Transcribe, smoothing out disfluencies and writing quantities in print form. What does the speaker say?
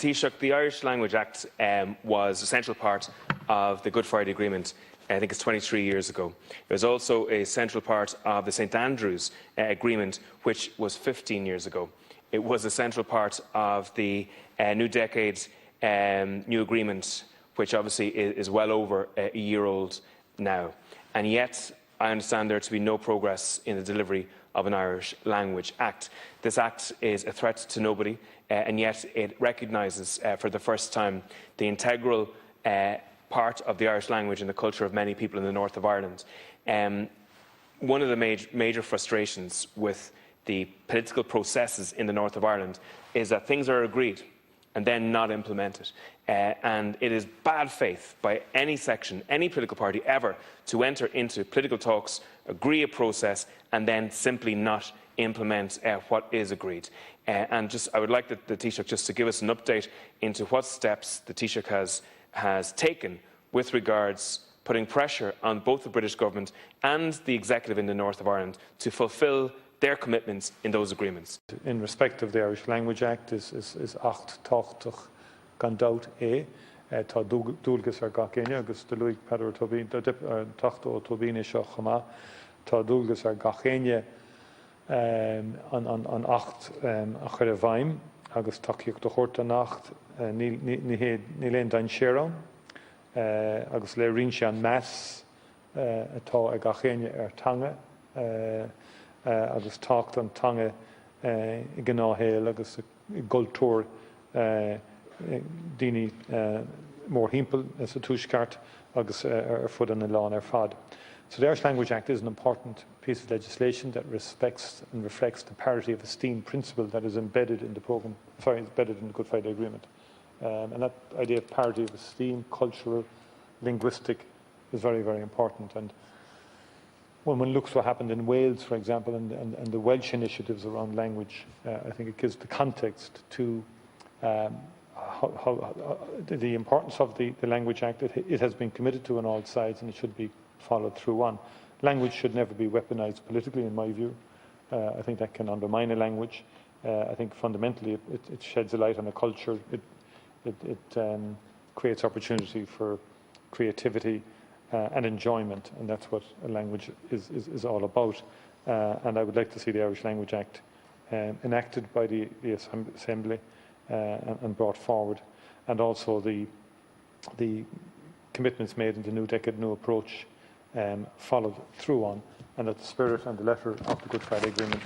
Taoiseach, the Irish Language Act was a central part of the Good Friday Agreement. I think it's 23 years ago. It was also a central part of the St Andrews Agreement, which was 15 years ago. It was a central part of the New Decade New Agreement, which obviously is well over a year old now. And yet, I understand there to be no progress in the delivery of an Irish Language Act. This Act is a threat to nobody, and yet it recognises for the first time the integral part of the Irish language and the culture of many people in the north of Ireland. One of the major frustrations with the political processes in the north of Ireland is that things are agreed and then not implemented. And it is bad faith by any section, any political party ever, to enter into political talks, agree a process, and then simply not implement what is agreed. I would like the Taoiseach just to give us an update into what steps the Taoiseach has taken with regards putting pressure on both the British Government and the Executive in the north of Ireland to fulfil their commitments in those agreements. In respect of the Irish Language Act is Acht táchtach gan dát tá dúlgus Gaeilge agus de luig pedar tóbín tacht ó tóbín seo chomá tá dúlgus Gaeilge an Acht a chuir a bhaim agus taíocht do chóirta Acht ní léon dain séran agus le rinse an meas atá Gaeilge tanga agus tácht an tanga I gnáhéal agus gultúr daoine mór himpeall as a tuaisceart agus fud an lán fad. So the Irish Language Act is an important piece of legislation that respects and reflects the parity of esteem principle that is embedded in the Good Friday Agreement. And that idea of parity of esteem, cultural, linguistic, is very, very important. And when one looks what happened in Wales, for example, and the Welsh initiatives around language, I think it gives the context to the importance of the Language Act. It has been committed to on all sides, and it should be followed through on. Language should never be weaponised politically, in my view. I think that can undermine a language. I think fundamentally it sheds a light on a culture. It creates opportunity for creativity and enjoyment, and that's what a language is all about. And I would like to see the Irish Language Act enacted by the Assembly and brought forward, and also the commitments made in the New Decade New Approach followed through on, and that the spirit and the letter of the Good Friday Agreement